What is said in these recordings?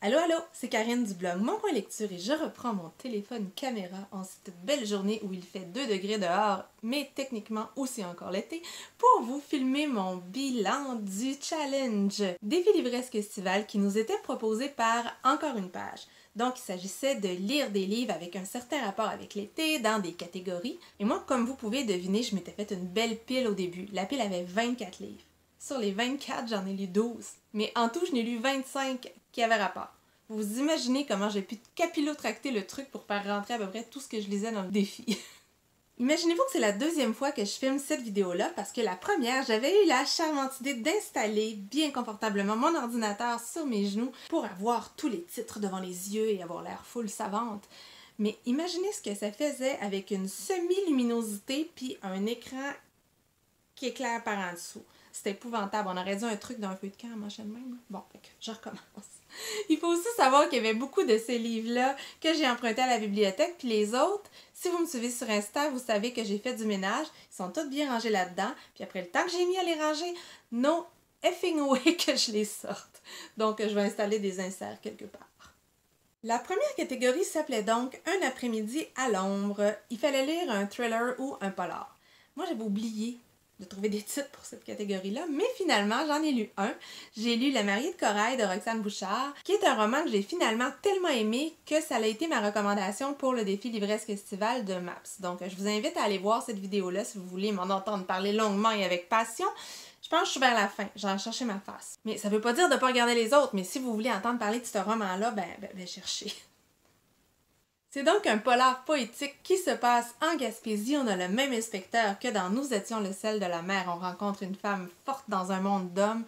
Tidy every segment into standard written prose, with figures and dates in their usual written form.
Allô, allô, c'est Karine du blog Mon Coin Lecture et je reprends mon téléphone caméra en cette belle journée où il fait 2 degrés dehors, mais techniquement aussi encore l'été, pour vous filmer mon bilan du challenge Défi livresque estival qui nous était proposé par Encore une page. Donc, il s'agissait de lire des livres avec un certain rapport avec l'été, dans des catégories. Et moi, comme vous pouvez deviner, je m'étais fait une belle pile au début. La pile avait 24 livres. Sur les 24, j'en ai lu 12. Mais en tout, je n'ai lu 25 qui avaient rapport. Vous imaginez comment j'ai pu capillotracter le truc pour faire rentrer à peu près tout ce que je lisais dans le défi. Imaginez-vous que c'est la deuxième fois que je filme cette vidéo-là parce que la première, j'avais eu la charmante idée d'installer bien confortablement mon ordinateur sur mes genoux pour avoir tous les titres devant les yeux et avoir l'air full savante. Mais imaginez ce que ça faisait avec une semi-luminosité puis un écran qui éclaire par en dessous. C'était épouvantable. On aurait dû un truc d'un feu de camp à mancher de même. Bon, je recommence. Il faut aussi savoir qu'il y avait beaucoup de ces livres-là que j'ai empruntés à la bibliothèque, puis les autres, si vous me suivez sur Insta, vous savez que j'ai fait du ménage. Ils sont tous bien rangés là-dedans. Puis après le temps que j'ai mis à les ranger, no effing way que je les sorte. Donc, je vais installer des inserts quelque part. La première catégorie s'appelait donc Un après-midi à l'ombre. Il fallait lire un thriller ou un polar. Moi, j'avais oublié de trouver des titres pour cette catégorie-là, mais finalement, j'en ai lu un. J'ai lu Le marié de corail de Roxane Bouchard, qui est un roman que j'ai finalement tellement aimé que ça a été ma recommandation pour le défi livresque estival de MAPS. Donc, je vous invite à aller voir cette vidéo-là si vous voulez m'en entendre parler longuement et avec passion. Je pense que je suis vers la fin, j'en ai cherché ma face. Mais ça veut pas dire de pas regarder les autres, mais si vous voulez entendre parler de ce roman-là, ben cherchez. C'est donc un polar poétique qui se passe en Gaspésie. On a le même inspecteur que dans Nous étions le sel de la mer. On rencontre une femme forte dans un monde d'hommes.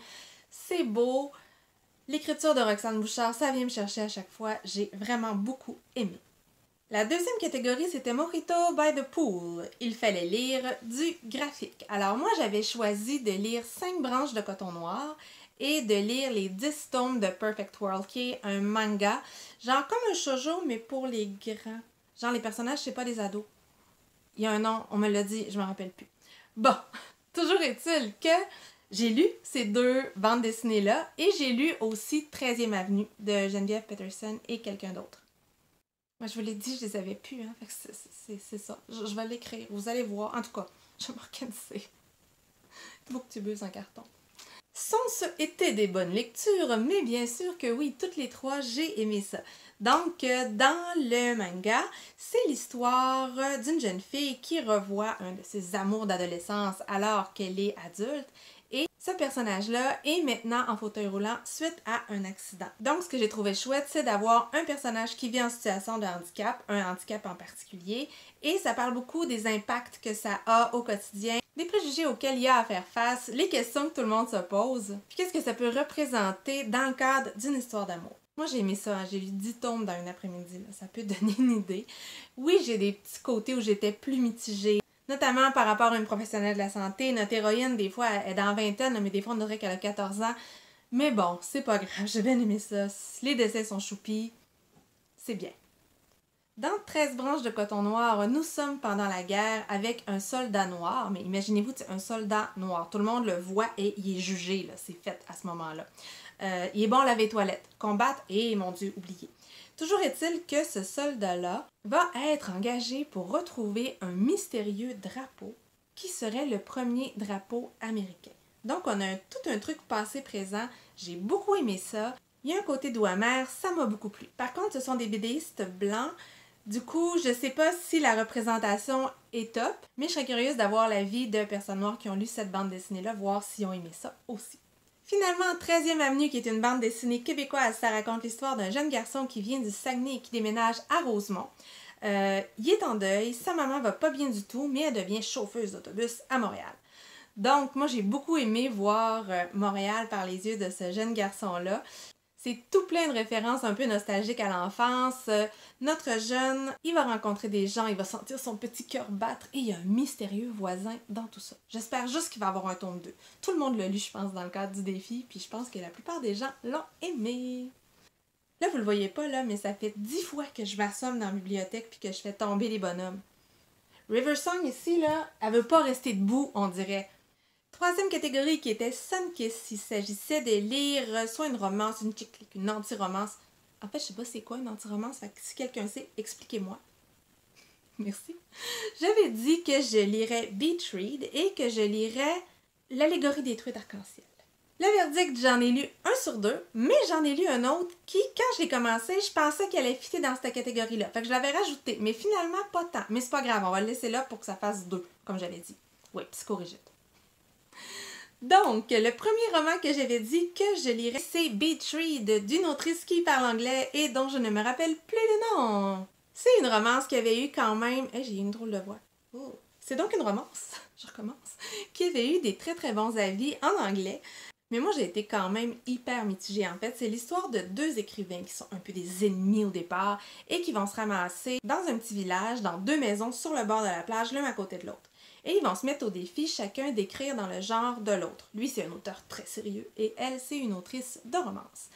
C'est beau. L'écriture de Roxane Bouchard, ça vient me chercher à chaque fois. J'ai vraiment beaucoup aimé. La deuxième catégorie, c'était Mojito by the Pool. Il fallait lire du graphique. Alors moi, j'avais choisi de lire 5 branches de coton noir et de lire les 10 tomes de Perfect World, qui est un manga, genre comme un shoujo, mais pour les grands. Genre les personnages, c'est pas des ados. Il y a un nom, on me l'a dit, je m'en rappelle plus. Bon, toujours est-il que j'ai lu ces 2 bandes dessinées-là et j'ai lu aussi 13e Avenue de Geneviève Peterson et quelqu'un d'autre. Moi, je vous l'ai dit, je les avais plus, hein. C'est ça. Je vais l'écrire. Vous allez voir. En tout cas, je vais m'organiser. Booktubers en carton. Sont-ce été des bonnes lectures? Mais bien sûr que oui, toutes les 3, j'ai aimé ça. Donc, dans le manga, c'est l'histoire d'une jeune fille qui revoit un de ses amours d'adolescence alors qu'elle est adulte. Et ce personnage-là est maintenant en fauteuil roulant suite à un accident. Donc, ce que j'ai trouvé chouette, c'est d'avoir un personnage qui vit en situation de handicap, un handicap en particulier, et ça parle beaucoup des impacts que ça a au quotidien, des préjugés auxquels il y a à faire face, les questions que tout le monde se pose, puis qu'est-ce que ça peut représenter dans le cadre d'une histoire d'amour. Moi, j'ai aimé ça, hein. J'ai lu 10 tomes dans un après-midi, ça peut donner une idée. Oui, j'ai des petits côtés où j'étais plus mitigée, notamment par rapport à une professionnelle de la santé. Notre héroïne, des fois, elle est dans la vingtaine, mais des fois, on dirait qu'elle a 14 ans. Mais bon, c'est pas grave, j'ai bien aimé ça. Les dessins sont choupis, c'est bien. Dans 13 branches de coton noir, nous sommes pendant la guerre avec un soldat noir, mais imaginez-vous, un soldat noir. Tout le monde le voit et il est jugé, là, c'est fait à ce moment-là. Il est bon à laver les toilettes, combattre et, mon Dieu, oublier. Toujours est-il que ce soldat-là va être engagé pour retrouver un mystérieux drapeau qui serait le premier drapeau américain. Donc, on a tout un truc passé-présent. J'ai beaucoup aimé ça. Il y a un côté doux amer, ça m'a beaucoup plu. Par contre, ce sont des BDistes blancs. Du coup, je sais pas si la représentation est top, mais je serais curieuse d'avoir l'avis de personnes noires qui ont lu cette bande dessinée-là, voir s'ils ont aimé ça aussi. Finalement, 13e Avenue, qui est une bande dessinée québécoise, ça raconte l'histoire d'un jeune garçon qui vient du Saguenay et qui déménage à Rosemont. Il est en deuil, sa maman va pas bien du tout, mais elle devient chauffeuse d'autobus à Montréal. Donc, moi, j'ai beaucoup aimé voir Montréal par les yeux de ce jeune garçon-là. C'est tout plein de références un peu nostalgiques à l'enfance. Notre jeune, il va rencontrer des gens, il va sentir son petit cœur battre et il y a un mystérieux voisin dans tout ça. J'espère juste qu'il va avoir un tome 2. Tout le monde l'a lu, je pense, dans le cadre du défi, puis je pense que la plupart des gens l'ont aimé. Là, vous le voyez pas, là, mais ça fait 10 fois que je m'assomme dans la bibliothèque puis que je fais tomber les bonhommes. Riversong, ici, là, elle veut pas rester debout, on dirait. Troisième catégorie qui était Sunkiss. Il s'agissait de lire soit une romance, une chick flick, une anti-romance. En fait, je sais pas c'est quoi une anti-romance, fait que si quelqu'un sait, expliquez-moi. Merci. J'avais dit que je lirais Beach Read et que je lirais L'allégorie des truites arc-en-ciel. Le verdict, j'en ai lu un sur deux, mais j'en ai lu un autre qui, quand j'ai commencé, je pensais qu'elle allait fitter dans cette catégorie-là. Fait que je l'avais rajouté, mais finalement, pas tant. Mais c'est pas grave, on va le laisser là pour que ça fasse deux, comme j'avais dit. Oui, psychorigide. Donc, le premier roman que j'avais dit que je lirais, c'est Beach Read, d'une autrice qui parle anglais et dont je ne me rappelle plus le nom. C'est une romance qui avait eu quand même... j'ai une drôle de voix. Oh. C'est donc une romance, je recommence, qui avait eu des très très bons avis en anglais. Mais moi, j'ai été quand même hyper mitigée. En fait, c'est l'histoire de deux écrivains qui sont un peu des ennemis au départ et qui vont se ramasser dans un petit village, dans deux maisons sur le bord de la plage, l'un à côté de l'autre. Et ils vont se mettre au défi chacun d'écrire dans le genre de l'autre. Lui, c'est un auteur très sérieux et elle, c'est une autrice de romance.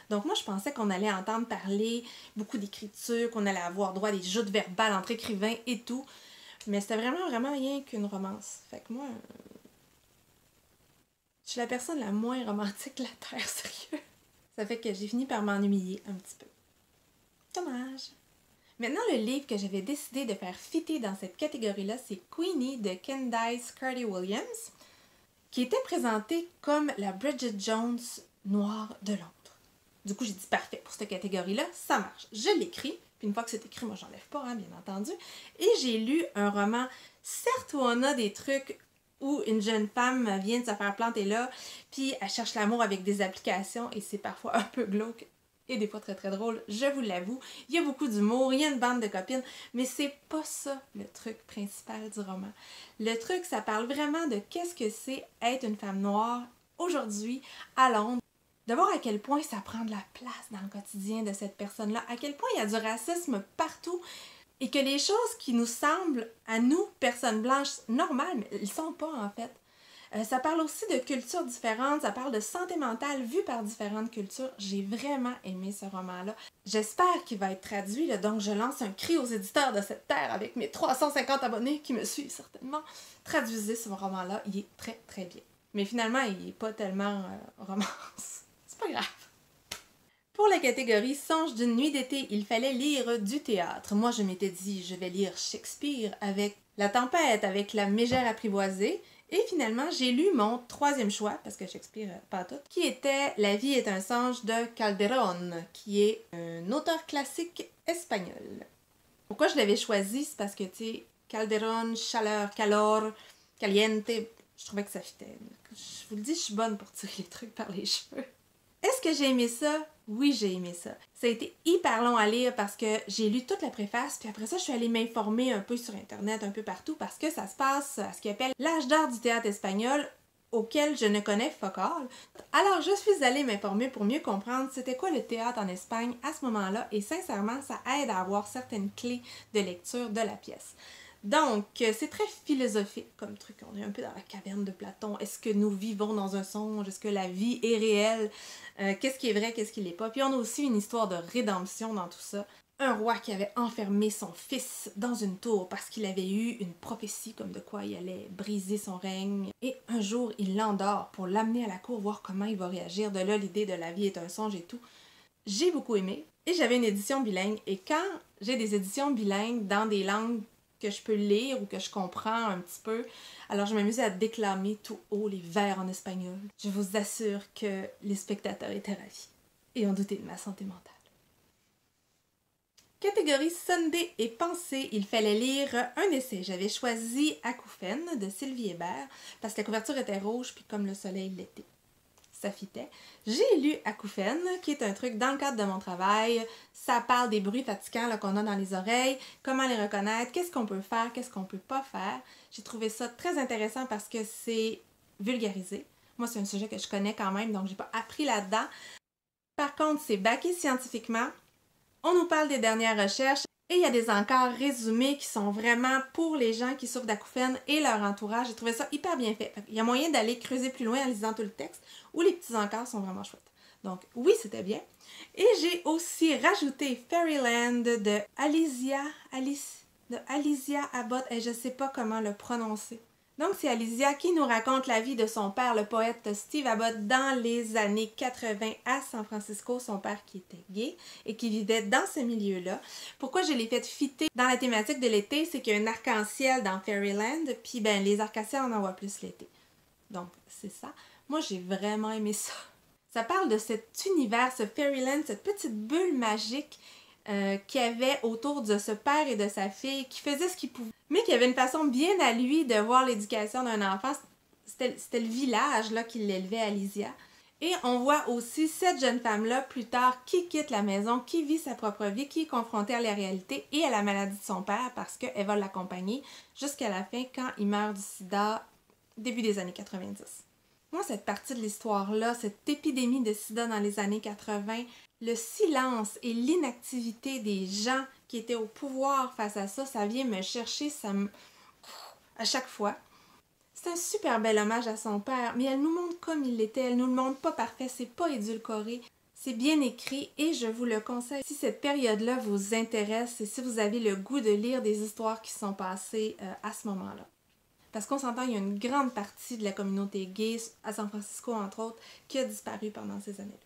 Donc moi, je pensais qu'on allait entendre parler beaucoup d'écriture, qu'on allait avoir droit à des joutes verbales entre écrivains et tout. Mais c'était vraiment rien qu'une romance. Fait que moi, je suis la personne la moins romantique de la Terre, sérieux. Ça fait que j'ai fini par m'ennuyer un petit peu. Dommage. Maintenant, le livre que j'avais décidé de faire fitter dans cette catégorie-là, c'est Queenie de Candace Carty-Williams, qui était présentée comme la Bridget Jones noire de Londres. Du coup, j'ai dit parfait, pour cette catégorie-là, ça marche. Je l'écris, puis une fois que c'est écrit, moi j'enlève pas, hein, bien entendu. Et j'ai lu un roman, certes où on a des trucs où une jeune femme vient de se faire planter là, puis elle cherche l'amour avec des applications, et c'est parfois un peu glauque et des fois très très drôle, je vous l'avoue. Il y a beaucoup d'humour, il y a une bande de copines, mais c'est pas ça le truc principal du roman. Le truc, ça parle vraiment de qu'est-ce que c'est être une femme noire aujourd'hui à Londres, de voir à quel point ça prend de la place dans le quotidien de cette personne-là, à quel point il y a du racisme partout, et que les choses qui nous semblent, à nous, personnes blanches, normales, mais elles sont pas en fait. Ça parle aussi de cultures différentes, ça parle de santé mentale vue par différentes cultures. J'ai vraiment aimé ce roman-là. J'espère qu'il va être traduit, là, donc je lance un cri aux éditeurs de cette terre avec mes 350 abonnés qui me suivent certainement. Traduisez ce roman-là, il est très très bien. Mais finalement, il n'est pas tellement romance. C'est pas grave. Pour la catégorie Songe d'une nuit d'été, il fallait lire du théâtre. Moi, je m'étais dit, je vais lire Shakespeare avec La Tempête, avec La Mégère apprivoisée. Et finalement, j'ai lu mon troisième choix, parce que Shakespeare, pas tout, qui était La vie est un songe de Calderón, qui est un auteur classique espagnol. Pourquoi je l'avais choisi? C'est parce que, tu sais, Calderón, chaleur, calor, caliente, je trouvais que ça fitait. Je vous le dis, je suis bonne pour tirer les trucs par les cheveux. Est-ce que j'ai aimé ça? Oui, j'ai aimé ça. Ça a été hyper long à lire parce que j'ai lu toute la préface, puis après ça, je suis allée m'informer un peu sur Internet, un peu partout, parce que ça se passe à ce qu'ils appellent l'âge d'or du théâtre espagnol, auquel je ne connais fuck all. Alors, je suis allée m'informer pour mieux comprendre c'était quoi le théâtre en Espagne à ce moment-là, et sincèrement, ça aide à avoir certaines clés de lecture de la pièce. Donc, c'est très philosophique comme truc. On est un peu dans la caverne de Platon. Est-ce que nous vivons dans un songe? Est-ce que la vie est réelle? Qu'est-ce qui est vrai? Qu'est-ce qui l'est pas? Puis on a aussi une histoire de rédemption dans tout ça. Un roi qui avait enfermé son fils dans une tour parce qu'il avait eu une prophétie comme de quoi il allait briser son règne. Et un jour, il l'endort pour l'amener à la cour, voir comment il va réagir. De là, l'idée de la vie est un songe et tout. J'ai beaucoup aimé. Et j'avais une édition bilingue. Et quand j'ai des éditions bilingues dans des langues que je peux lire ou que je comprends un petit peu, alors je m'amusais à déclamer tout haut les vers en espagnol. Je vous assure que les spectateurs étaient ravis et ont douté de ma santé mentale. Catégorie Sunday et pensée, il fallait lire un essai. J'avais choisi Acouphènes de Sylvie Hébert parce que la couverture était rouge puis comme le soleil l'été. Ça fitait. J'ai lu Acouphènes, qui est un truc dans le cadre de mon travail. Ça parle des bruits fatigants là, qu'on a dans les oreilles, comment les reconnaître, qu'est-ce qu'on peut faire, qu'est-ce qu'on peut pas faire. J'ai trouvé ça très intéressant parce que c'est vulgarisé. Moi, c'est un sujet que je connais quand même, donc j'ai pas appris là-dedans. Par contre, c'est backé scientifiquement. On nous parle des dernières recherches. Et il y a des encarts résumés qui sont vraiment pour les gens qui souffrent d'acouphènes et leur entourage. J'ai trouvé ça hyper bien fait. Il y a moyen d'aller creuser plus loin en lisant tout le texte, où les petits encarts sont vraiment chouettes. Donc oui, c'était bien. Et j'ai aussi rajouté Fairyland de Alicia Abbott, et je sais pas comment le prononcer. Donc, c'est Alicia qui nous raconte la vie de son père, le poète Steve Abbott, dans les années 80 à San Francisco. Son père qui était gay et qui vivait dans ce milieu-là. Pourquoi je l'ai fait fitter dans la thématique de l'été, c'est qu'il y a un arc-en-ciel dans Fairyland, puis ben les arcs-en-ciel, on en voit plus l'été. Donc, c'est ça. Moi, j'ai vraiment aimé ça. Ça parle de cet univers, ce Fairyland, cette petite bulle magique qu'il y avait autour de ce père et de sa fille qui faisait ce qu'il pouvait, mais qui avait une façon bien à lui de voir l'éducation d'un enfant. C'était le village là, qui l'élevait, Alicia. Et on voit aussi cette jeune femme-là, plus tard, qui quitte la maison, qui vit sa propre vie, qui est confrontée à la réalité et à la maladie de son père parce qu'elle va l'accompagner jusqu'à la fin quand il meurt du sida, début des années 90. Moi, cette partie de l'histoire-là, cette épidémie de sida dans les années 80, le silence et l'inactivité des gens qui étaient au pouvoir face à ça, ça vient me chercher, à chaque fois. C'est un super bel hommage à son père, mais elle nous montre comme il l'était, elle nous le montre pas parfait, c'est pas édulcoré, c'est bien écrit et je vous le conseille. Si cette période-là vous intéresse et si vous avez le goût de lire des histoires qui sont passées à ce moment-là. Parce qu'on s'entend, il y a une grande partie de la communauté gay, à San Francisco entre autres, qui a disparu pendant ces années-là.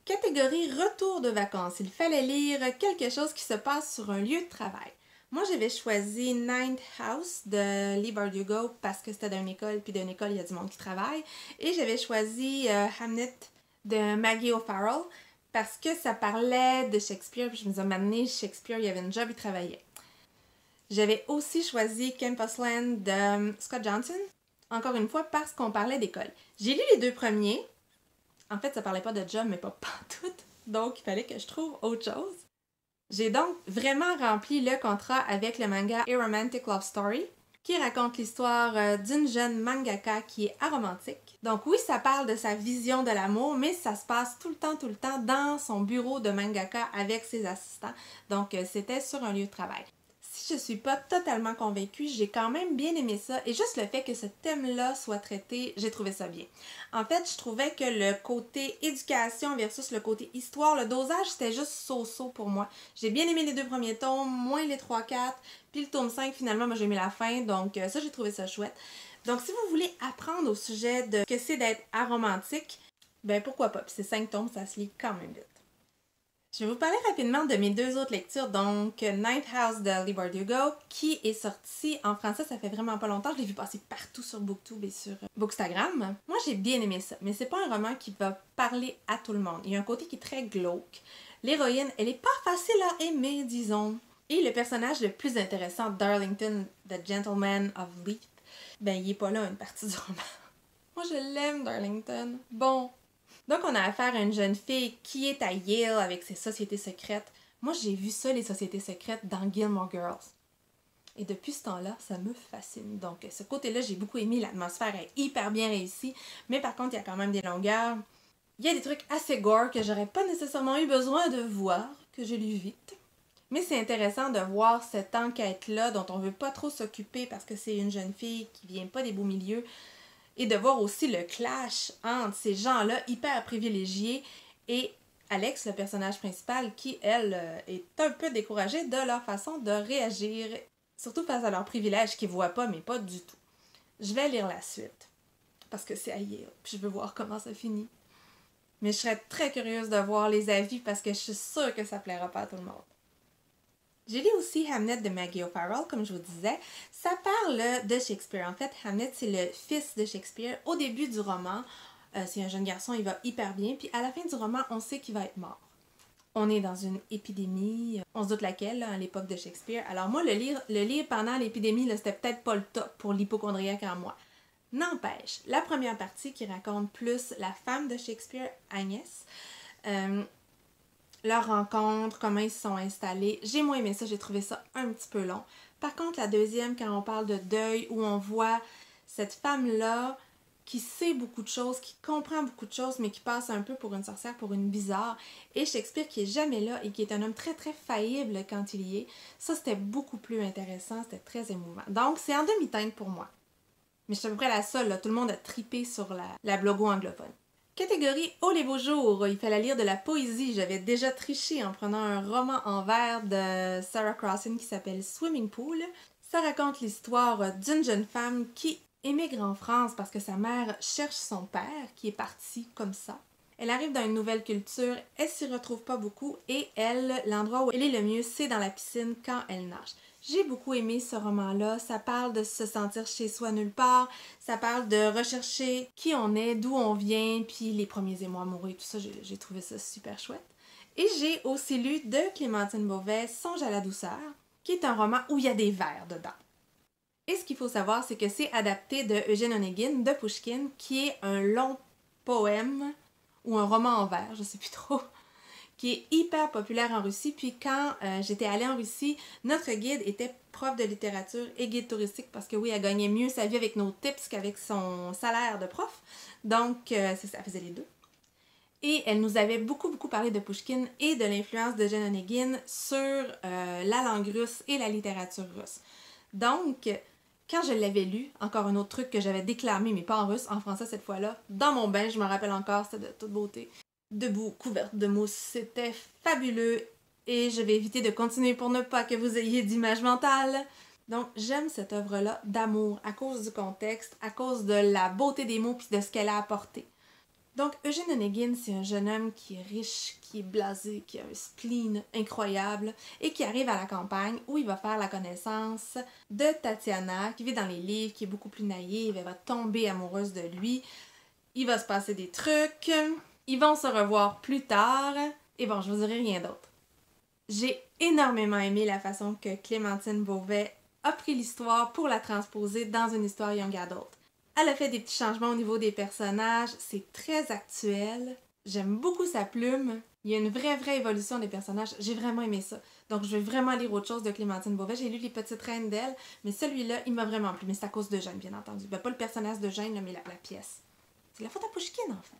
Catégorie retour de vacances. Il fallait lire quelque chose qui se passe sur un lieu de travail. Moi, j'avais choisi Ninth House de Leigh Bardugo parce que c'était d'une école, puis d'une école, il y a du monde qui travaille. Et j'avais choisi Hamnet de Maggie O'Farrell parce que ça parlait de Shakespeare, puis je me disais, maintenant, Shakespeare, il y avait une job, il travaillait. J'avais aussi choisi Campus Land de Scott Johnson, encore une fois parce qu'on parlait d'école. J'ai lu les deux premiers. En fait, ça parlait pas de job, mais pas pantoute. Donc, il fallait que je trouve autre chose. J'ai donc vraiment rempli le contrat avec le manga A Romantic Love Story, qui raconte l'histoire d'une jeune mangaka qui est aromantique. Donc oui, ça parle de sa vision de l'amour, mais ça se passe tout le temps dans son bureau de mangaka avec ses assistants. Donc c'était sur un lieu de travail. Si je suis pas totalement convaincue, j'ai quand même bien aimé ça et juste le fait que ce thème-là soit traité, j'ai trouvé ça bien. En fait, je trouvais que le côté éducation versus le côté histoire, le dosage, c'était juste so-so pour moi. J'ai bien aimé les deux premiers tomes, moins les 3-4, puis le tome 5, finalement, moi j'ai aimé la fin, donc ça, j'ai trouvé ça chouette. Donc, si vous voulez apprendre au sujet de ce que c'est d'être aromantique, ben pourquoi pas, puis ces 5 tomes, ça se lit quand même vite. Je vais vous parler rapidement de mes deux autres lectures, donc Ninth House de Leigh Bardugo, qui est sorti en français, ça fait vraiment pas longtemps, je l'ai vu passer partout sur Booktube et sur Bookstagram. Moi j'ai bien aimé ça, mais c'est pas un roman qui va parler à tout le monde. Il y a un côté qui est très glauque. L'héroïne, elle est pas facile à aimer, disons. Et le personnage le plus intéressant, Darlington, The Gentleman of Leith, ben il est pas là une partie du roman. Moi je l'aime, Darlington. Bon. Donc, on a affaire à une jeune fille qui est à Yale avec ses sociétés secrètes. Moi, j'ai vu ça, les sociétés secrètes, dans Gilmore Girls. Et depuis ce temps-là, ça me fascine. Donc, ce côté-là, j'ai beaucoup aimé. L'atmosphère est hyper bien réussie. Mais par contre, il y a quand même des longueurs. Il y a des trucs assez gore que j'aurais pas nécessairement eu besoin de voir, que j'ai lu vite. Mais c'est intéressant de voir cette enquête-là dont on veut pas trop s'occuper parce que c'est une jeune fille qui vient pas des beaux milieux. Et de voir aussi le clash entre ces gens-là hyper privilégiés et Alex, le personnage principal, qui, elle, est un peu découragée de leur façon de réagir, surtout face à leurs privilèges qu'ils voient pas, mais pas du tout. Je vais lire la suite, parce que c'est à Yale, puis je veux voir comment ça finit. Mais je serais très curieuse de voir les avis, parce que je suis sûre que ça plaira pas à tout le monde. J'ai lu aussi Hamnet de Maggie O'Farrell, comme je vous disais. Ça parle de Shakespeare. En fait, Hamnet, c'est le fils de Shakespeare. Au début du roman, c'est un jeune garçon, il va hyper bien. Puis à la fin du roman, on sait qu'il va être mort. On est dans une épidémie, on se doute laquelle, là, à l'époque de Shakespeare. Alors moi, le lire pendant l'épidémie, là, c'était peut-être pas le top pour l'hypochondriaque en moi. N'empêche, la première partie qui raconte plus la femme de Shakespeare, Agnès, leur rencontre, comment ils se sont installés. J'ai moins aimé ça, j'ai trouvé ça un petit peu long. Par contre, la deuxième, quand on parle de deuil, où on voit cette femme-là qui sait beaucoup de choses, qui comprend beaucoup de choses, mais qui passe un peu pour une sorcière, pour une bizarre, et Shakespeare qui est jamais là et qui est un homme très très faillible quand il y est, ça c'était beaucoup plus intéressant, c'était très émouvant. Donc c'est en demi-teinte pour moi. Mais je suis à peu près la seule, là. Tout le monde a tripé sur la blogo anglophone. Catégorie « Oh les beaux jours », il fallait lire de la poésie. J'avais déjà triché en prenant un roman en vers de Sarah Crossan qui s'appelle « Swimming Pool ». Ça raconte l'histoire d'une jeune femme qui émigre en France parce que sa mère cherche son père qui est parti comme ça. Elle arrive dans une nouvelle culture, elle s'y retrouve pas beaucoup et l'endroit où elle est le mieux, c'est dans la piscine quand elle nage. J'ai beaucoup aimé ce roman-là, ça parle de se sentir chez soi nulle part, ça parle de rechercher qui on est, d'où on vient, puis les premiers émois amoureux et tout ça, j'ai trouvé ça super chouette. Et j'ai aussi lu de Clémentine Beauvais, Songe à la douceur, qui est un roman où il y a des vers dedans. Et ce qu'il faut savoir, c'est que c'est adapté de Eugène Onegin, de Pouchkine, qui est un long poème ou un roman en vers, je sais plus trop, qui est hyper populaire en Russie. Puis quand j'étais allée en Russie, notre guide était prof de littérature et guide touristique parce que oui, elle gagnait mieux sa vie avec nos tips qu'avec son salaire de prof. Donc, ça faisait les deux. Et elle nous avait beaucoup parlé de Pouchkine et de l'influence de Eugène Onegin sur la langue russe et la littérature russe. Donc, quand je l'avais lu, encore un autre truc que j'avais déclamé, mais pas en russe, en français cette fois-là, dans mon bain, je me rappelle encore, c'était de toute beauté. Debout, couverte de mousse, c'était fabuleux et je vais éviter de continuer pour ne pas que vous ayez d'image mentale. Donc, j'aime cette œuvre-là d'amour à cause du contexte, à cause de la beauté des mots puis de ce qu'elle a apporté. Donc, Eugène Onegin, c'est un jeune homme qui est riche, qui est blasé, qui a un spleen incroyable et qui arrive à la campagne où il va faire la connaissance de Tatiana, qui vit dans les livres, qui est beaucoup plus naïve, elle va tomber amoureuse de lui. Il va se passer des trucs, ils vont se revoir plus tard, et bon, je vous dirai rien d'autre. J'ai énormément aimé la façon que Clémentine Beauvais a pris l'histoire pour la transposer dans une histoire young adult. Elle a fait des petits changements au niveau des personnages, c'est très actuel. J'aime beaucoup sa plume. Il y a une vraie évolution des personnages. J'ai vraiment aimé ça. Donc, je vais vraiment lire autre chose de Clémentine Beauvais. J'ai lu Les Petites Reines d'elle, mais celui-là, il m'a vraiment plu. Mais c'est à cause de Jeanne, bien entendu. Ben, pas le personnage de Jeanne, mais la pièce. C'est la faute à Pouchkine, en fait.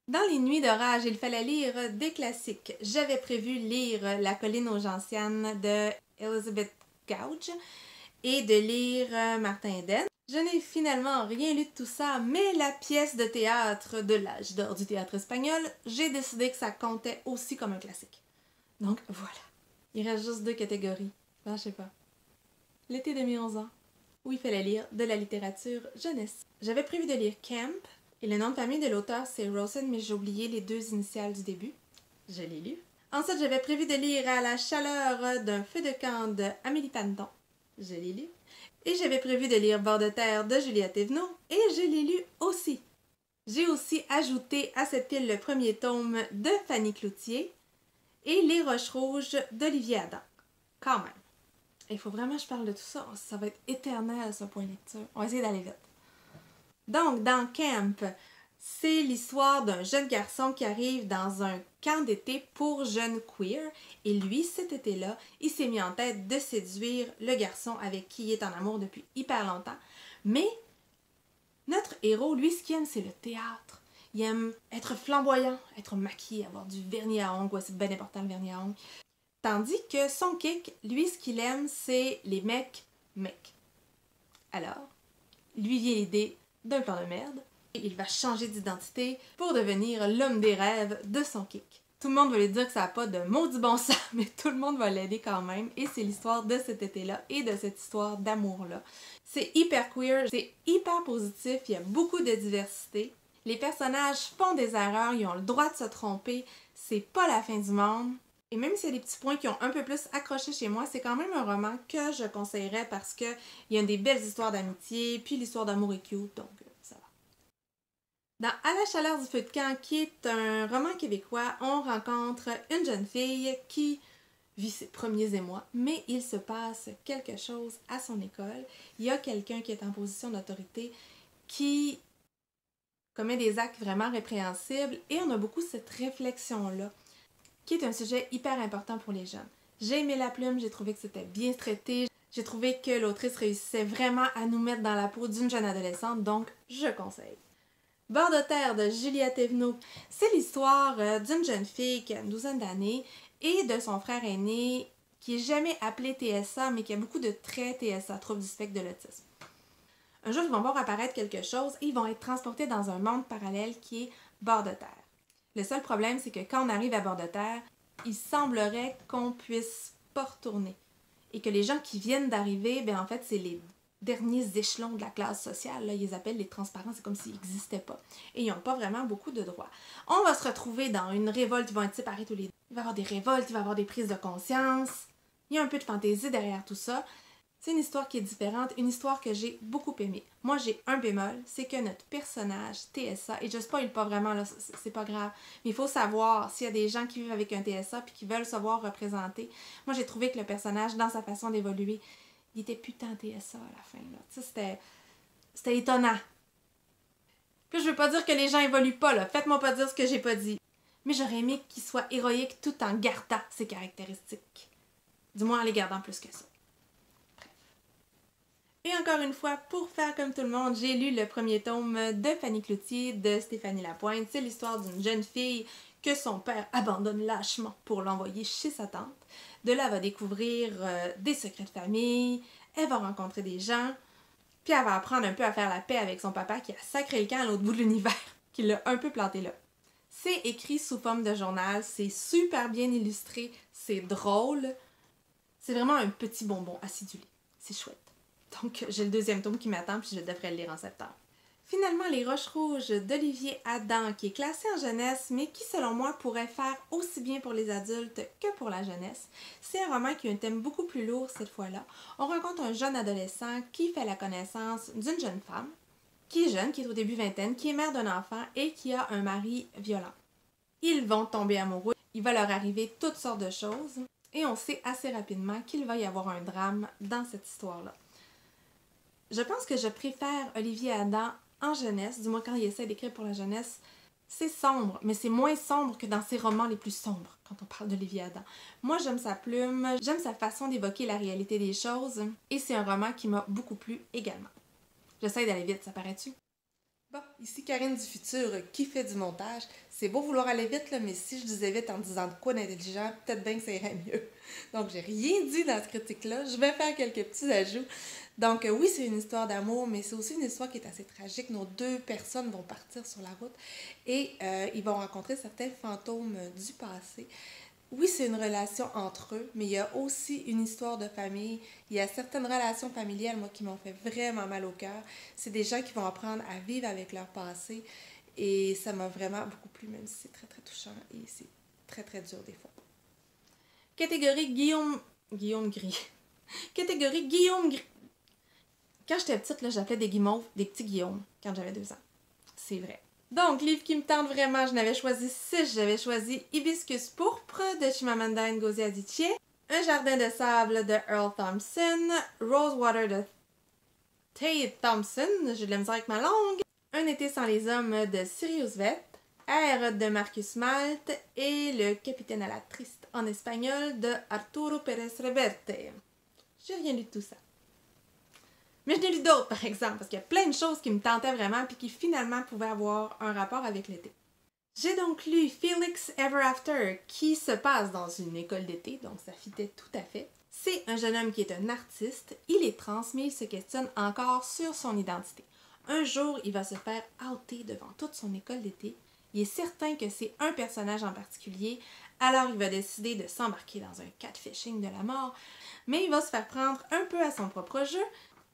Dans les nuits d'orage, il fallait lire des classiques. J'avais prévu lire La colline aux gentianes de Elizabeth Gouge et de lire Martin Eden. Je n'ai finalement rien lu de tout ça, mais la pièce de théâtre de l'âge d'or du théâtre espagnol, j'ai décidé que ça comptait aussi comme un classique. Donc voilà. Il reste juste 2 catégories. Ben, je sais pas. L'été de mes 11 ans, où il fallait lire de la littérature jeunesse. J'avais prévu de lire Camp, et le nom de famille de l'auteur c'est Rosen, mais j'ai oublié les 2 initiales du début. Je l'ai lu. Ensuite, j'avais prévu de lire À la chaleur d'un feu de camp de Amélie Panton. Je l'ai lu. Et j'avais prévu de lire Bord de terre de Juliette Thévenot, et je l'ai lu aussi. J'ai aussi ajouté à cette pile le premier tome de Fanny Cloutier et Les Roches Rouges d'Olivier Adam. Quand même. Il faut vraiment que je parle de tout ça. Ça va être éternel, ce point de lecture. On va essayer d'aller vite. Donc, dans Camp, c'est l'histoire d'un jeune garçon qui arrive dans un camp d'été pour jeunes queer. Et lui, cet été-là, il s'est mis en tête de séduire le garçon avec qui il est en amour depuis hyper longtemps. Mais notre héros, lui, ce qu'il aime, c'est le théâtre. Il aime être flamboyant, être maquillé, avoir du vernis à ongles. Ouais, c'est bien important, le vernis à ongles. Tandis que son kick, lui, ce qu'il aime, c'est les mecs. Alors, lui vient l'idée d'un plan de merde. Il va changer d'identité pour devenir l'homme des rêves de son kick. Tout le monde va lui dire que ça n'a pas de maudit bon sens, mais tout le monde va l'aider quand même. Et c'est l'histoire de cet été-là et de cette histoire d'amour-là. C'est hyper queer, c'est hyper positif, il y a beaucoup de diversité. Les personnages font des erreurs, ils ont le droit de se tromper, c'est pas la fin du monde. Et même s'il y a des petits points qui ont un peu plus accroché chez moi, c'est quand même un roman que je conseillerais parce qu'il y a des belles histoires d'amitié, puis l'histoire d'amour est cute, donc ça va. Dans À la chaleur du feu de camp, qui est un roman québécois, on rencontre une jeune fille qui vit ses premiers émois, mais il se passe quelque chose à son école. Il y a quelqu'un qui est en position d'autorité qui commet des actes vraiment répréhensibles et on a beaucoup cette réflexion-là, qui est un sujet hyper important pour les jeunes. J'ai aimé la plume, j'ai trouvé que c'était bien traité, j'ai trouvé que l'autrice réussissait vraiment à nous mettre dans la peau d'une jeune adolescente, donc je conseille. Bord de terre de Juliette Thévenot, c'est l'histoire d'une jeune fille qui a une douzaine d'années et de son frère aîné qui est jamais appelé TSA, mais qui a beaucoup de traits TSA, trouble du spectre de l'autisme. Un jour, ils vont voir apparaître quelque chose et ils vont être transportés dans un monde parallèle qui est bord de terre. Le seul problème, c'est que quand on arrive à bord de terre, il semblerait qu'on puisse pas retourner. et que les gens qui viennent d'arriver, ben en fait, c'est les derniers échelons de la classe sociale. Là, ils les appellent les transparents, c'est comme s'ils n'existaient pas. Et ils n'ont pas vraiment beaucoup de droits. On va se retrouver dans une révolte, ils vont être séparés tous les deux. Il va y avoir des révoltes, il va y avoir des prises de conscience. Il y a un peu de fantaisie derrière tout ça. C'est une histoire qui est différente, une histoire que j'ai beaucoup aimée. Moi, j'ai un bémol, c'est que notre personnage, TSA, et je spoil pas vraiment, là, c'est pas grave, mais il faut savoir s'il y a des gens qui vivent avec un TSA puis qui veulent se voir représenter. Moi, j'ai trouvé que le personnage, dans sa façon d'évoluer, il était putain TSA à la fin, là. Tu sais, c'était étonnant. Puis je veux pas dire que les gens évoluent pas, là. Faites-moi pas dire ce que j'ai pas dit. Mais j'aurais aimé qu'il soit héroïque tout en gardant ses caractéristiques. Du moins en les gardant plus que ça. Et encore une fois, pour faire comme tout le monde, j'ai lu le premier tome de Fanny Cloutier de Stéphanie Lapointe. C'est l'histoire d'une jeune fille que son père abandonne lâchement pour l'envoyer chez sa tante. De là, elle va découvrir des secrets de famille, elle va rencontrer des gens, puis elle va apprendre un peu à faire la paix avec son papa qui a sacré le camp à l'autre bout de l'univers, qui l'a un peu planté là. C'est écrit sous forme de journal, c'est super bien illustré, c'est drôle. C'est vraiment un petit bonbon acidulé. C'est chouette. Donc, j'ai le deuxième tome qui m'attend, puis je devrais le lire en septembre. Finalement, Les Roches Rouges d'Olivier Adam, qui est classé en jeunesse, mais qui, selon moi, pourrait faire aussi bien pour les adultes que pour la jeunesse. C'est un roman qui a un thème beaucoup plus lourd cette fois-là. On rencontre un jeune adolescent qui fait la connaissance d'une jeune femme, qui est jeune, qui est au début vingtaine, qui est mère d'un enfant et qui a un mari violent. Ils vont tomber amoureux, il va leur arriver toutes sortes de choses, et on sait assez rapidement qu'il va y avoir un drame dans cette histoire-là. Je pense que je préfère Olivier Adam en jeunesse, du moins quand il essaie d'écrire pour la jeunesse. C'est sombre, mais c'est moins sombre que dans ses romans les plus sombres, quand on parle d'Olivier Adam. Moi, j'aime sa plume, j'aime sa façon d'évoquer la réalité des choses, et c'est un roman qui m'a beaucoup plu également. J'essaie d'aller vite, ça paraît-tu? Bon, ici Karine du futur qui fait du montage. C'est beau vouloir aller vite, là, mais si je disais vite en disant de quoi d'intelligent, peut-être bien que ça irait mieux. Donc, j'ai rien dit dans cette critique-là. Je vais faire quelques petits ajouts. Donc, oui, c'est une histoire d'amour, mais c'est aussi une histoire qui est assez tragique. Nos deux personnes vont partir sur la route et ils vont rencontrer certains fantômes du passé. Oui, c'est une relation entre eux, mais il y a aussi une histoire de famille. Il y a certaines relations familiales, moi, qui m'ont fait vraiment mal au cœur. C'est des gens qui vont apprendre à vivre avec leur passé et ça m'a vraiment beaucoup plu, même si c'est très, très touchant et c'est très, très dur des fois. Catégorie Guillaume Gris. Catégorie Guillaume Gris. Quand j'étais petite, là, j'appelais des guimauves des petits Guillaume quand j'avais 2 ans. C'est vrai. Donc, livre qui me tente vraiment, je n'avais choisi 6. J'avais choisi Hibiscus pourpre de Chimamanda Ngozi Adichie, Un jardin de sable de Earl Thompson, Rosewater de Tate Thompson, j'ai de la misère avec ma langue, Un été sans les hommes de Sirius Vet, Air de Marcus Malt et Le capitaine à la triste en espagnol de Arturo Pérez Reverte. J'ai rien lu de tout ça. Mais je n'ai lu d'autres, par exemple, parce qu'il y a plein de choses qui me tentaient vraiment puis qui finalement pouvaient avoir un rapport avec l'été. J'ai donc lu Felix Ever After, qui se passe dans une école d'été, donc ça fitait tout à fait. C'est un jeune homme qui est un artiste, il est trans, mais il se questionne encore sur son identité. Un jour, il va se faire outer devant toute son école d'été. Il est certain que c'est un personnage en particulier, alors il va décider de s'embarquer dans un catfishing de la mort, mais il va se faire prendre un peu à son propre jeu.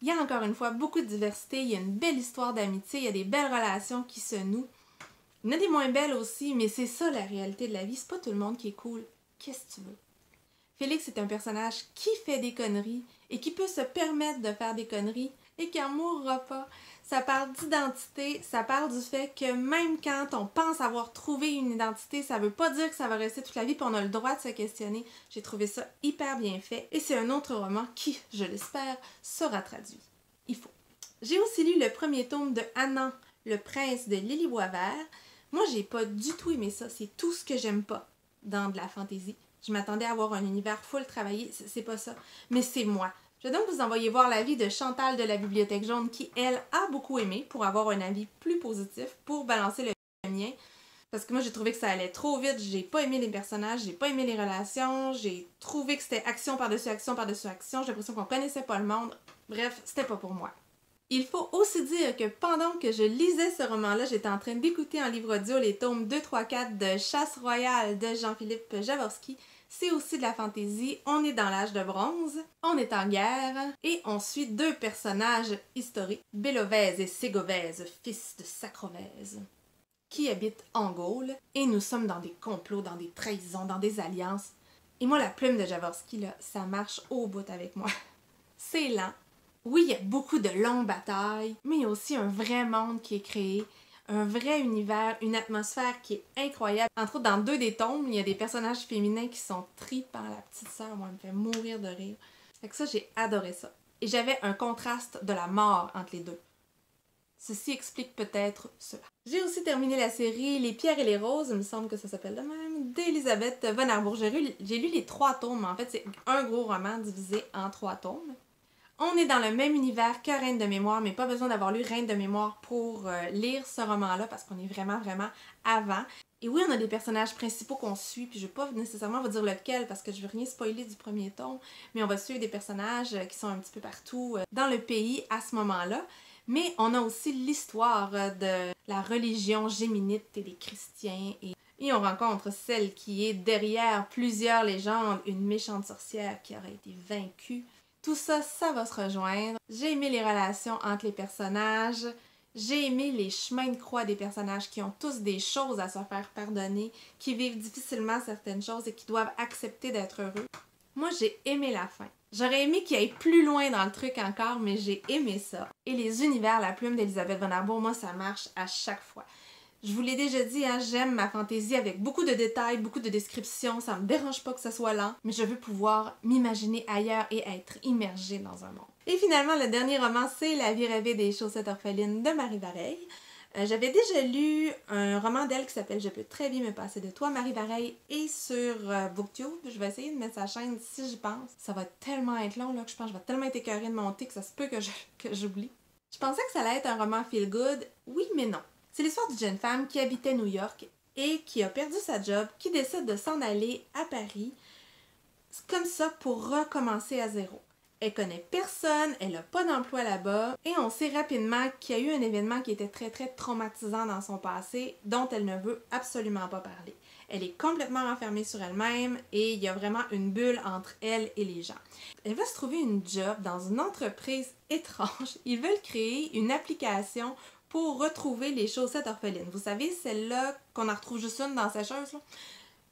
Il y a encore une fois beaucoup de diversité, il y a une belle histoire d'amitié, il y a des belles relations qui se nouent. Il y en a des moins belles aussi, mais c'est ça la réalité de la vie, c'est pas tout le monde qui est cool. Qu'est-ce que tu veux? Félix est un personnage qui fait des conneries et qui peut se permettre de faire des conneries et qui en mourra pas. Ça parle d'identité, ça parle du fait que même quand on pense avoir trouvé une identité, ça veut pas dire que ça va rester toute la vie puis on a le droit de se questionner. J'ai trouvé ça hyper bien fait et c'est un autre roman qui, je l'espère, sera traduit. Il faut. J'ai aussi lu le premier tome de Annan, le prince de Lily Boisvert. Moi, j'ai pas du tout aimé ça. C'est tout ce que j'aime pas dans de la fantaisie. Je m'attendais à avoir un univers full travaillé, c'est pas ça. Mais c'est moi. Je vais donc vous envoyer voir l'avis de Chantal de la Bibliothèque Jaune qui, elle, a beaucoup aimé pour avoir un avis plus positif, pour balancer le mien. Parce que moi, j'ai trouvé que ça allait trop vite, j'ai pas aimé les personnages, j'ai pas aimé les relations, j'ai trouvé que c'était action par-dessus action par-dessus action, j'ai l'impression qu'on connaissait pas le monde. Bref, c'était pas pour moi. Il faut aussi dire que pendant que je lisais ce roman-là, j'étais en train d'écouter en livre audio les tomes 2, 3, 4 de Chasse royale de Jean-Philippe Jaworski. C'est aussi de la fantaisie, on est dans l'âge de bronze, on est en guerre, et on suit deux personnages historiques, Bélovèse et Ségovèse, fils de Sacrovèse, qui habitent en Gaule, et nous sommes dans des complots, dans des trahisons, dans des alliances. Et moi, la plume de Jaworski, là, ça marche au bout avec moi. C'est lent. Oui, il y a beaucoup de longues batailles, mais il y a aussi un vrai monde qui est créé, un vrai univers, une atmosphère qui est incroyable. Entre autres, dans 2 des tomes, il y a des personnages féminins qui sont tripants. La petite sœur, moi, elle me fait mourir de rire. Fait que ça, j'ai adoré ça. Et j'avais un contraste de la mort entre les deux. Ceci explique peut-être cela. J'ai aussi terminé la série Les Pierres et les Roses, il me semble que ça s'appelle de même, d'Elisabeth von Arbour. J'ai lu les 3 tomes, en fait, c'est un gros roman divisé en 3 tomes. On est dans le même univers que Reine de mémoire, mais pas besoin d'avoir lu Reine de mémoire pour lire ce roman-là, parce qu'on est vraiment avant. Et oui, on a des personnages principaux qu'on suit, puis je vais pas nécessairement vous dire lequel, parce que je veux rien spoiler du premier tome, mais on va suivre des personnages qui sont un petit peu partout dans le pays à ce moment-là. Mais on a aussi l'histoire de la religion géminite et des chrétiens, et on rencontre celle qui est derrière plusieurs légendes, une méchante sorcière qui aurait été vaincue. Tout ça, ça va se rejoindre. J'ai aimé les relations entre les personnages. J'ai aimé les chemins de croix des personnages qui ont tous des choses à se faire pardonner, qui vivent difficilement certaines choses et qui doivent accepter d'être heureux. Moi, j'ai aimé la fin. J'aurais aimé qu'il aille plus loin dans le truc encore, mais j'ai aimé ça. Et les univers, la plume d'Elisabeth von Arbour, moi, ça marche à chaque fois. Je vous l'ai déjà dit, hein, j'aime ma fantaisie avec beaucoup de détails, beaucoup de descriptions. Ça me dérange pas que ça soit lent, mais je veux pouvoir m'imaginer ailleurs et être immergée dans un monde. Et finalement, le dernier roman, c'est La vie rêvée des chaussettes orphelines de Marie Vareille. J'avais déjà lu un roman d'elle qui s'appelle Je peux très bien me passer de toi. Marie Vareille est sur Booktube. Je vais essayer de mettre sa chaîne si j'y pense. Ça va tellement être long là, que je pense que je vais tellement être écœurée de monter que ça se peut que j'oublie. Je pensais que ça allait être un roman feel good. Oui, mais non. C'est l'histoire d'une jeune femme qui habitait New York et qui a perdu sa job, qui décide de s'en aller à Paris, comme ça pour recommencer à zéro. Elle connaît personne, elle n'a pas d'emploi là-bas et on sait rapidement qu'il y a eu un événement qui était très traumatisant dans son passé dont elle ne veut absolument pas parler. Elle est complètement renfermée sur elle-même et il y a vraiment une bulle entre elle et les gens. Elle va se trouver une job dans une entreprise étrange. Ils veulent créer une application pour retrouver les chaussettes orphelines. Vous savez, celle-là qu'on en retrouve juste une dans la sécheuse, là?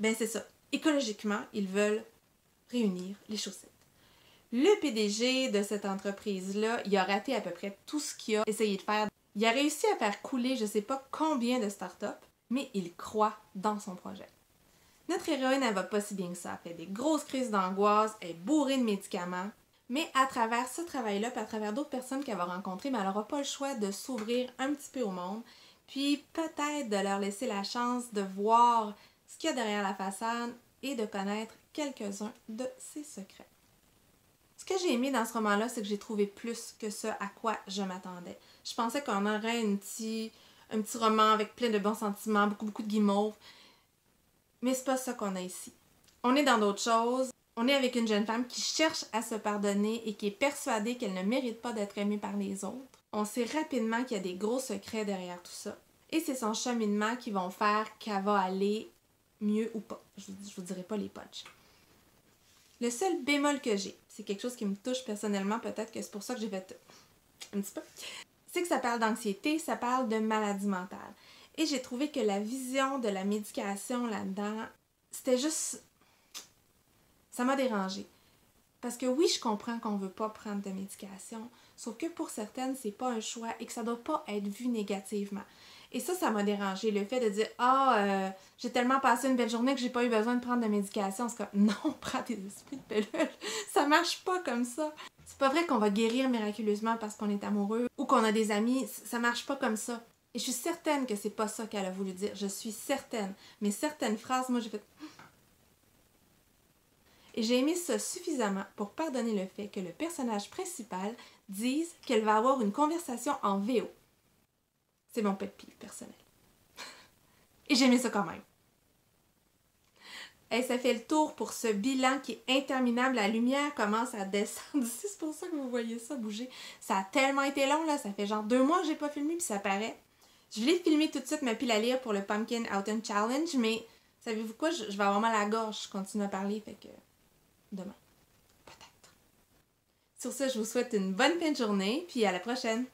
Ben c'est ça. Écologiquement, ils veulent réunir les chaussettes. Le PDG de cette entreprise-là, il a raté à peu près tout ce qu'il a essayé de faire. Il a réussi à faire couler je sais pas combien de startups, mais il croit dans son projet. Notre héroïne, elle va pas si bien que ça. Elle fait des grosses crises d'angoisse, elle est bourrée de médicaments. Mais à travers ce travail-là, puis à travers d'autres personnes qu'elle va rencontrer, mais elle n'aura pas le choix de s'ouvrir un petit peu au monde, puis peut-être de leur laisser la chance de voir ce qu'il y a derrière la façade et de connaître quelques-uns de ses secrets. Ce que j'ai aimé dans ce roman-là, c'est que j'ai trouvé plus que ce à quoi je m'attendais. Je pensais qu'on aurait un petit roman avec plein de bons sentiments, beaucoup de guimauves, mais c'est pas ça qu'on a ici. On est dans d'autres choses. On est avec une jeune femme qui cherche à se pardonner et qui est persuadée qu'elle ne mérite pas d'être aimée par les autres. On sait rapidement qu'il y a des gros secrets derrière tout ça. Et c'est son cheminement qui vont faire qu'elle va aller mieux ou pas. Je vous dirai pas les punchs. Le seul bémol que j'ai, c'est quelque chose qui me touche personnellement, peut-être que c'est pour ça que j'ai fait un petit peu, c'est que ça parle d'anxiété, ça parle de maladie mentale. Et j'ai trouvé que la vision de la médication là-dedans, c'était juste... Ça m'a dérangée. Parce que oui, je comprends qu'on veut pas prendre de médication, sauf que pour certaines, c'est pas un choix et que ça doit pas être vu négativement. Et ça m'a dérangée, le fait de dire « Ah, j'ai tellement passé une belle journée que j'ai pas eu besoin de prendre de médication. » C'est comme « Non, prends tes esprits de pilule. Ça marche pas comme ça. » C'est pas vrai qu'on va guérir miraculeusement parce qu'on est amoureux ou qu'on a des amis. Ça marche pas comme ça. Et je suis certaine que c'est pas ça qu'elle a voulu dire. Je suis certaine. Mais certaines phrases, moi, j'ai fait... Et j'ai aimé ça suffisamment pour pardonner le fait que le personnage principal dise qu'elle va avoir une conversation en VO. C'est mon pet peeve personnel. Et j'ai aimé ça quand même. Hey, ça fait le tour pour ce bilan qui est interminable. La lumière commence à descendre ici, c'est pour ça que vous voyez ça bouger. Ça a tellement été long, là. Ça fait genre 2 mois que j'ai pas filmé, puis ça paraît. Je voulais filmer tout de suite ma pile à lire pour le Pumpkin Autumn Challenge, mais savez-vous quoi? Je vais avoir mal à la gorge. Je continue à parler, fait que demain. Peut-être. Sur ce, je vous souhaite une bonne fin de journée, puis à la prochaine!